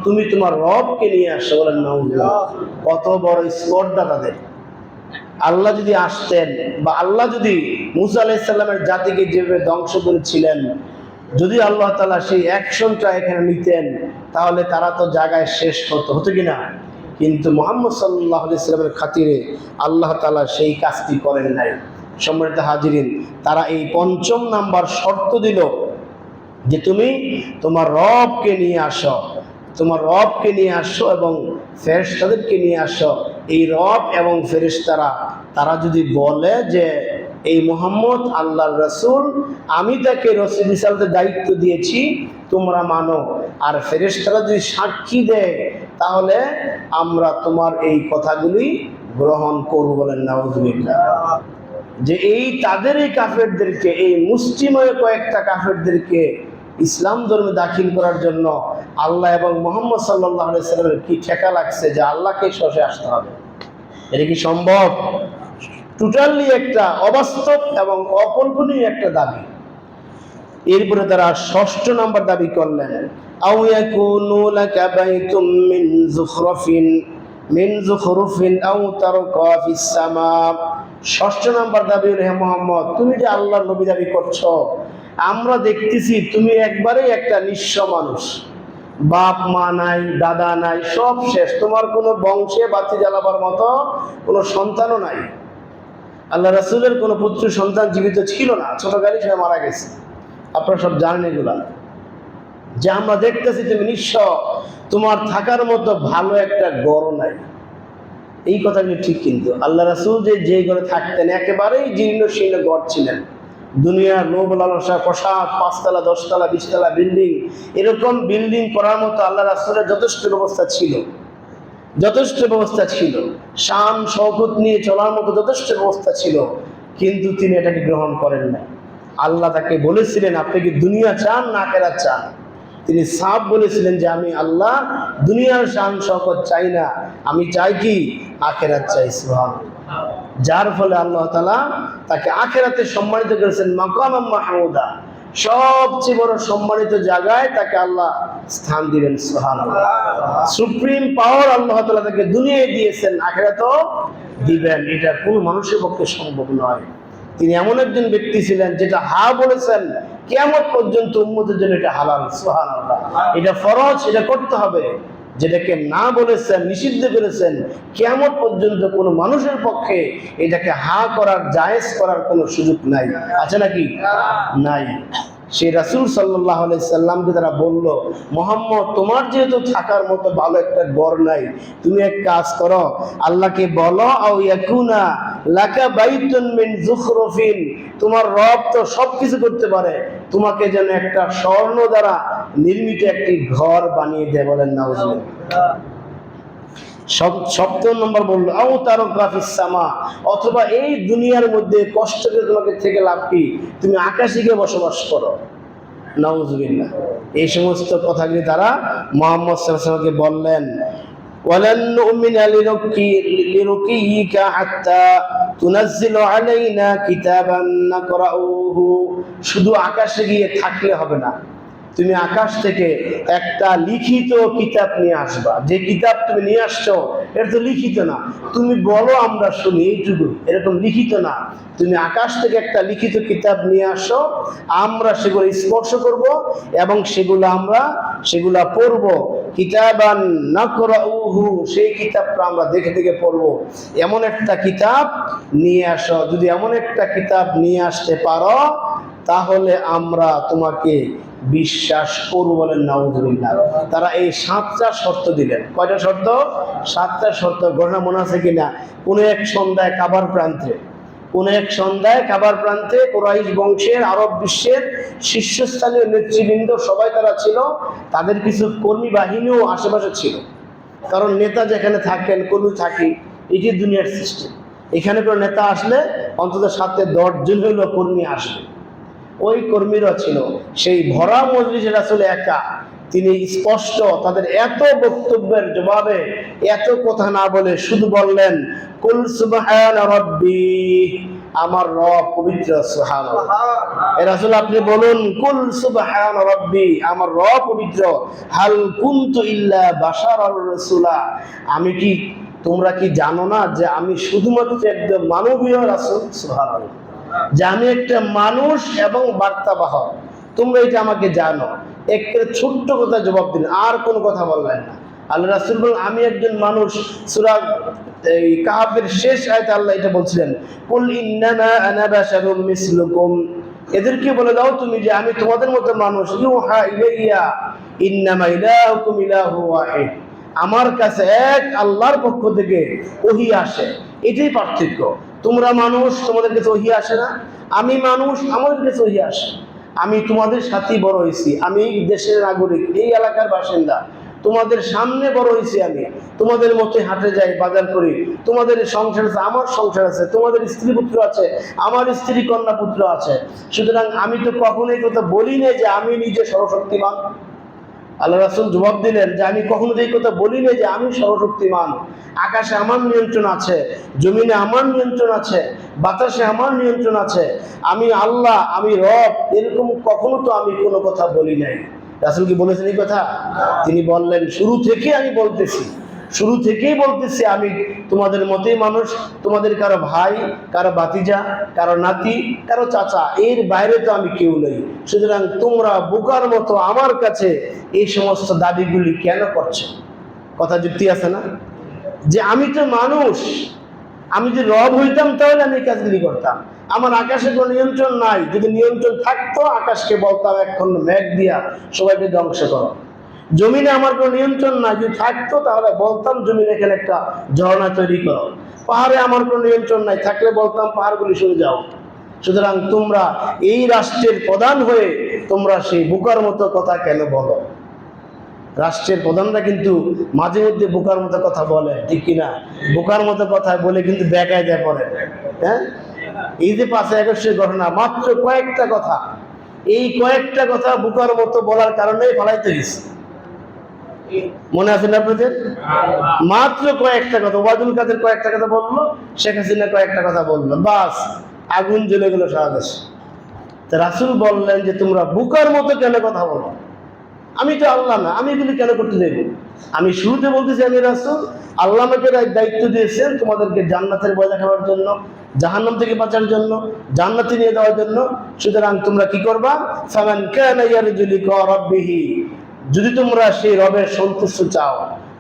তুমি তোমার রবকে নিয়ে আসো, বলেন নাউযুবিল্লাহ। কত বড় স্পর্ধা তাদের। আল্লাহ যদি আসতেন, বা আল্লাহ যদি মুসা আলাইহিস সালামের জাতিকে যেভাবে ধ্বংস করেছিলেন, যদি আল্লাহ তাআলা সেই অ্যাকশনটা এখানে নিতেন, তাহলে তারা তো জায়গায় শেষ হতো কিনা। কিন্তু মুহাম্মদ সাল্লাল্লাহু আলাইহি সাল্লামের খাতিরে আল্লাহ তাআলা সেই কাজটি করেন নাই। সম্মানিত হাজিরিন, তারা এই 5ম নাম্বার শর্ত দিল যে তুমি তোমার রবকে নিয়ে আসো, তোমার রবকে নিয়ে আসো এবং ফেরেশতাদেরকে নিয়ে আসো। এই রব এবং ফেরেশতারা তারা যদি বলে যে এই মুহাম্মদ আল্লাহর রাসূল, আমি তাকে রিসালাতের দায়িত্ব দিয়েছি, তোমরা মানো। আর ফেরেশতারা যদি সাক্ষী দেয় তাহলে আমরা তোমার এই কথাগুলি গ্রহণ করব। বলেন নাউযুবিল্লাহ। যে এই তাদের এই কাফেরদেরকে, এই মুসলিময় কয়েকটা কাফেরদেরকে ইসলাম ধর্মে দাখিল করার জন্য আল্লাহ এবং মুহাম্মদ সাল্লাল্লাহু আলাইহি সাল্লামের কি ঠেকা লাগছে যে আল্লাহকে সরে আসতে হবে? এটা কি সম্ভব? টোটালি একটা অবাস্তব এবং অকল্পনীয় একটা দাবি। এরপরে তারা ৬ষ্ঠ নাম্বার দাবি করলেন, আও ইয়াকুনু লাকা বাইতুম মিন যুখরুফিন আও তারকা ফিস সামা। ৬ষ্ঠ নাম্বার দাবি হলো, হে মুহাম্মদ, তুমি যে আল্লাহর নবী দাবি করছো, আমরা দেখতেছি তুমি একবারেই একটা নিঃস্ব মানুষ, বাপ মা নাই, দাদা নাই, সব শেষ, তোমার কোনো বংশে বাতি জ্বালাবার মতো কোনো সন্তানও নাই। আল্লাহ রাসূলের কোনো পুত্র সন্তান জীবিত ছিল না, ছোটকালে সে মারা গেছে। আপনারা সব জানেন এগুলা, যে আমরা দেখতেছি তুমি নিঃস্ব, তোমার থাকার মতো ভালো একটা ঘর নাই। এই কথাগুলি ঠিক, কিন্তু আল্লাহ রাসূল যে ঘরে থাকতেন একেবারেই জীর্ণ শীর্ণ ঘর ছিলেন। দুনিয়ার লোভ লালসা, প্রসাদ, ৫ তলা ১০ তলা ২০ তলা বিল্ডিং, এরকম বিল্ডিং করার মতো আল্লাহ রাসূলের যথেষ্ট ব্যবস্থা ছিল, শান শওকত নিয়ে চলার মতো যথেষ্ট ব্যবস্থা ছিল, কিন্তু তিনি এটাকে গ্রহণ করেন না। আল্লাহ তাকে বলেছিলেন, আপনি কি দুনিয়া চান না আখিরাত চান? তিনি সাফ বলেছিলেন যে আমি আল্লাহ দুনিয়ার শান শওকত চাই না, আমি চাই কি? আখিরাত চাই। সুবহানাল্লাহ। যার ফলে আল্লাহ তাআলা তাকে আখিরাতে সম্মানিত করেছেন, মাকামাম মাহমুদা, সবচেয়ে বড় সম্মানিত জায়গায় তাকে আল্লাহ স্থান দিবেন। সুবহানাল্লাহ। সুপ্রিম পাওয়ার আল্লাহ তাআলা তাকে দুনিয়ায় দিয়েছেন, আখিরাতেও দিবেন। এটা কোনো মানুষের পক্ষে সম্ভব নয়। তিনি এমন একজন ব্যক্তি ছিলেন যেটা বলেছেন কিয়ামত পর্যন্ত উম্মতের জন্য এটা হালাল। সুবহানাল্লাহ। এটা ফরজ, এটা করতে হবে। যেটাকে না বলেছেন, নিষিদ্ধ করেছেন, কিয়ামত পর্যন্ত কোনো মানুষের পক্ষে এটাকে করার, জায়েজ করার কোনো সুযোগ নাই। আছে নাকি? নাই। সেই রাসূল সাল্লাল্লাহু আলাইহি সাল্লামকে তারা বলল, মুহাম্মদ, তোমার যেহেতু থাকার মতো ভালো একটা ঘর নাই, তুমি এক কাজ করো, আল্লাহকে বলো, আও ইয়াকুনা লাকা বাইতুন মিন যুখরুফিন, তোমার রব তো সবকিছু করতে পারে, তোমাকে যেন একটা স্বর্ণ দ্বারা নির্মিত একটি ঘর বানিয়ে দেয়। বলেন নাউযুবিল্লাহ। ৭ম নম্বর বললো, আও তারকা ফিস সামা, অথবা এই দুনিয়ার মধ্যে কষ্ট করে তোমাকে থেকে লাভ কি, তুমি আকাশে গিয়ে বসবাস করো। নাউযুবিল্লাহ। এই সমস্ত কথাগুলি তারা মুহাম্মদ সাল্লাল্লাহু আলাইহি ওয়াসাল্লামকে বললেন। ওয়ালান নুমিনা লিরুকিয়িকা হাত্তা তুনাজ্জিলু আলাইনা কিতাবান নাকরাউহু, শুধু আকাশে গিয়ে থাকলে হবে না, তুমি আকাশ থেকে একটা লিখিত কিতাব নিয়ে আসবা। যে কিতাব তুমি নিয়ে আসছো এটা তো লিখিত না, তুমি বলো আমরা শুনি, এইটুকু, এরকম লিখিত না। তুমি আকাশ থেকে একটা লিখিত কিতাব নিয়ে আসো, আমরা সেগুলো স্পর্শ করব এবং সেগুলা পড়ব। কিতাবান নাকরাউহু, সেই কিতাবটা আমরা দেখে দেখে পড়ব। এমন একটা কিতাব নিয়ে আসো, যদি এমন একটা কিতাব নিয়ে আসতে পারো তাহলে আমরা তোমাকে বিশ্বাস করব। বলেন নাউযুবিল্লাহ। তারা এই 7টা শর্ত দিলেন। কয়টা শর্ত? 7টা শর্ত। ঘটনা মনে আছে কিনা? কোন এক সন্ধ্যায় কাবার প্রান্তে কুরাইশ বংশের, আরব বিশ্বের শীর্ষস্থানীয় নেতৃবৃন্দ সবাই তারা ছিল, তাদের কিছু কর্মী বাহিনীও আশেপাশে ছিল। কারণ নেতা যেখানে থাকেন, কর্মী থাকি, এটি দুনিয়ার সিস্টেম। এখানে কোনো নেতা আসলে অন্তত 7-10 জন হইল কর্মী আসবে। ওই কর্মীরা ছিল। সেই ভরা মজলিসে রাসূল একা, তিনি স্পষ্ট তাদের এত বক্তব্যের জবাবে এত কথা না বলে শুধু বললেন, কুল সুবহান রাব্বি, আমার রব পবিত্র। সুবহানাল্লাহ। এ রাসূল, আপনি বলুন, কুল সুবহান রাব্বি, আমার রব পবিত্র। হাল কুনতু ইল্লা বাশারার রাসূলা, তোমরা কি জানো না যে আমি শুধুমাত্র একজন মানবীয় রাসূল? সুবহানাল্লাহ। যে আমি একটা মানুষ এবং বার্তাবাহক, তোমরা এটা আমাকে জানো। একটা ছোট্ট কথা জবাব দিন, আর কোনো কথা বললেন না। আল্লাহ রাসূল বলেন, আমি একজন মানুষ। সূরা কাহফের শেষ আয়াতে আল্লাহ এটা বলছিলেন, কুল ইন্নামা আনা বাশারুম মিসলুকুম, এদেরকে বলে দাও তুমি যে আমি তোমাদের মতো মানুষ। ইউহা ইলাইয়া ইন্নামা ইলাহুকুম ইলাহু ওয়াহিদ, আমার কাছে এক আল্লাহর পক্ষ থেকে ওহী আসে, এটাই পার্থক্য। তোমরা মানুষ, তোমাদের কাছে ওহী আসে না? আমি মানুষ, আমাদের কাছে ওহী আসে। আমি তোমাদের সাথেই বড় হয়েছি, আমি এই দেশের নাগরিক, এই এলাকার বাসিন্দা, তোমাদের সামনে বড় হয়েছি আমি, তোমাদের মতে হাঁটে যাই, বাজার করি, তোমাদের সংসার আছে, আমার সংসার আছে, তোমাদের স্ত্রী পুত্র আছে, আমার স্ত্রী কন্যা পুত্র আছে। সুতরাং আমি তো কখনোই কথা বলি না যে আমি নিজে সর্বশক্তিমান। আল্লাহ রাসূল জবাব দিলেন যে আমি কখনো এই কথা বলি না যে আমি সর্বশক্তিমান। আকাশে আমার নিয়ন্ত্রণ আছে, জমিনে আমার নিয়ন্ত্রণ আছে, বাতাসে আমার নিয়ন্ত্রণ আছে, আমি আল্লাহ, আমি রব, এরকম কখনো তো আমি কোনো কথা বলি নাই। রাসূল কি বলেছেন এই কথা? তিনি বললেন শুরু থেকে আমি বলতেছি, শুরু থেকেই বলতেছি আমি তোমাদের মতেই মানুষ, তোমাদের কারো ভাই, কারো ভাতিজা, কারো নাতি, কারো চাচা, এর বাইরে তো আমি কেউ নই। সুতরাং তোমরা বোকার মতো আমার কাছে এই সমস্ত দাবিগুলি কেন করছো? কথা যুক্তি আছে না? যে আমি তো মানুষ, আমি যদি রব হইতাম তাহলে আমি এই কাজগুলি করতাম। আমার আকাশে কোনো নিয়ন্ত্রণ নাই, যদি নিয়ন্ত্রণ থাকতো আকাশকে বলতাম এখন মেঘ দিয়া সবাইকে ধ্বংস করো। জমিনে আমার কোনো নিয়ন্ত্রণ নাই, যদি থাকতো তাহলে বলতাম জমিনে এখানে একটা ঝর্ণা তৈরি করো। পাহাড়ে আমার কোনো নিয়ন্ত্রণ নাই, থাকলে বলতাম পাহাড়গুলি সরে যাও। সুতরাং তোমরা এই রাষ্ট্রের প্রধান হয়ে তোমরা সেই বোকার মতো কথা কেন বলো? রাষ্ট্রের প্রধানরা কিন্তু মাঝে মধ্যে বোকার মতো কথা বলে, ঠিক কিনা? বোকার মতো কথা বলে কিন্তু বেকায়দায় পড়ে। হ্যাঁ, এই যে 5ই আগস্টের ঘটনা, মাত্র কয়েকটা কথা, এই কয়েকটা কথা বোকার মতো বলার কারণেই ফালাইতে গেছে। মনে আছে না আপনাদের? মাত্র কয়েকটা কথা, ওবায়দুল কাদের কয়েকটা কথা বললো, শেখ হাসিনা কয়েকটা কথা বললো, বাস আগুন জ্বলে গেল সারা দেশে। তা রাসূল বললেন যে তোমরা বোকার মতো কেন কথা বলো? আমি তো আল্লাহ না, আমি এগুলি কেন করতে দেব? আমি শুরুতে বলতেছি আমি রাসূল, আল্লাহ আমাকে দায়িত্ব দিয়েছেন তোমাদেরকে জান্নাতের ভয় দেখাবার জন্য, জাহান্নাম থেকে বাঁচার জন্য, জান্নাতে নিয়ে যাওয়ার জন্য। সুতরাং তোমরা কি করবা? ফামান কানা ইয়ারজু লিকা রাব্বিহি, যদি তোমরা সেই রবের সন্তুষ্ট চাও,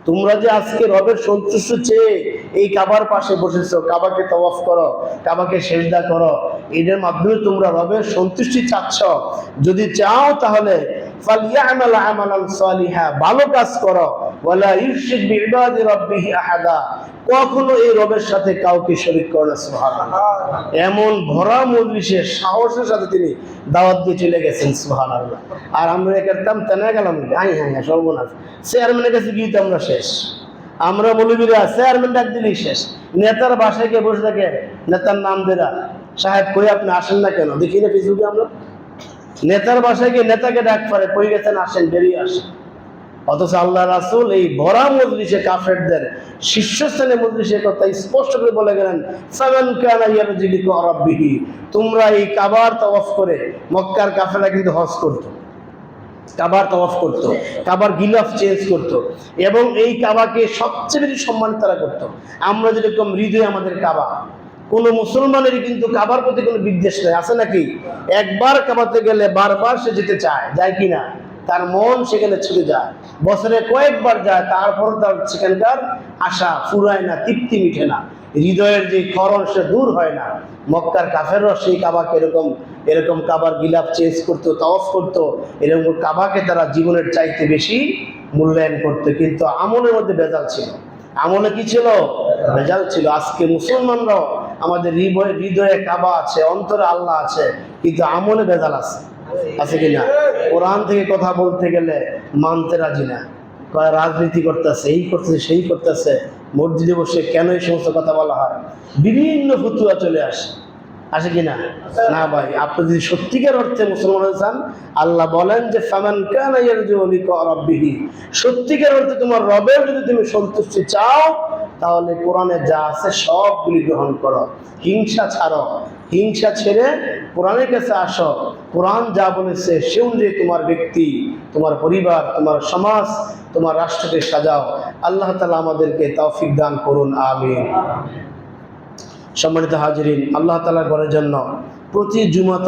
তোমরা যে আজকে রবের সন্তুষ্ট চেয়ে এই কাবার পাশে বসেছো, কাবাকে তওয়াফ করো, কাবাকে সিজদা করো, এদের মাধ্যমে তোমরা রবের সন্তুষ্টি চাচ্ছ, যদি চাও তাহলে ফালইয়ামাল আমালান সালিহা, ভালো কাজ করো, ওয়ালা ইউশরিক বিইবাদি রাব্বিহি আহাদা, কখনো এই রবের সাথে কাউকে শরীক করো না। সুবহানাল্লাহ। এমন ভরা মজলিসে সাহসের সাথে তিনি দাওয়াত দিয়ে চলে গেছেন। সুবহানাল্লাহ। আর আমরা করতাম তেনা গেলাম, হ্যাঁ সর্বনাশ, চেয়ারম্যানের কাছে গিয়ে তো আমরা শেষ, আমরা মৌলবীরা চেয়ারম্যান ডাক দিলেই শেষ। নেতার বাসায় গিয়ে বসে থাকে, নেতার নাম দেরা, সাহেব কই আপনি আসেন না কেন? দেখি না ফেসবুকে আমরা, নেতার বাসায় গিয়ে নেতাকে ডাক পারে, কই গেছেন, আসেন, বেরিয়ে আসেন। অথচ আল্লাহ রাসূল এই ভরা মজলিসে কাফেরদের শীর্ষস্থানে মজলিসের কথা স্পষ্ট করে বলে গেলেন, ফামান কানা ইয়ারজু লিকা রাব্বিহি, তোমরা এই কাবার তওয়াফ করে, মক্কার কাফেররা কিন্তু হজ করতো, কাবার তওয়াফ করতো, কাবার গিলাফ চেঞ্জ করতো, এবং এই কাবাকে সবচেয়ে বেশি সম্মান তারা করতো। আমরা যেরকম হৃদয়ে আমাদের কাবা, কোনো মুসলমানেরই কিন্তু কাবার প্রতি কোনো বিদ্বেষ নেই, আছে নাকি? একবার কাবাতে গেলে বারবার সে যেতে চায়, যায় কিনা? তার মন সেখানে ছুটে যায়, বছরে কয়েকবার যায়, তারপর তার সেখানকার আশা ফুরায় না, তৃপ্তি মিঠে না, হৃদয়ের যে ক্ষরণ সে দূর হয় না। মক্কার কাফেররা সেই কাবাকে এরকম কাবার গিলাফ চেঞ্জ করতো, তাওয়াফ করতো, এরকম কাবাকে তারা জীবনের চাইতে বেশি মূল্যায়ন করতো। কিন্তু আমলের মধ্যে ভেজাল ছিল। আমলে কি ছিল? ভেজাল ছিল। আজকে মুসলমানরাও আমাদের হৃদয়ে কাবা আছে, অন্তরে আল্লাহ আছে, কিন্তু আমলে ভেজাল আছে, আছে কিনা? কোরআন থেকে কথা বলতে গেলে মানতে রাজি না, রাজনীতি করতেছে, এই করতেছে, সেই করতেছে, মসজিদে বসে কেন এই সমস্ত কথা বলা হয়, বিভিন্ন ফতুয়া চলে আসে, আসে কিনা? না ভাই, আপনি যদি সত্যিকার অর্থে মুসলমান হতে চান, আল্লাহ বলেন যে ফামান কানা ইয়ারজু লিকা রাব্বিহি, সত্যিকার অর্থে তোমার রবের যদি তুমি সন্তুষ্টি চাও, তাহলে কোরআনে যা আছে সবগুলি গ্রহণ করো, হিংসা ছাড়ো, হিংসা ছেড়ে কোরআনের কাছে আসো, কোরআন যা বলেছে সে অনুযায়ী তোমার ব্যক্তি, তোমার পরিবার, তোমার সমাজ, তোমার রাষ্ট্রকে সাজাও। আল্লাহ তাআলা আমাদেরকে তৌফিক দান করুন, আমিন। সম্মানিত হাজিরিন, আল্লাহ তাআলার ঘরের জন্য প্রতি জুমাতে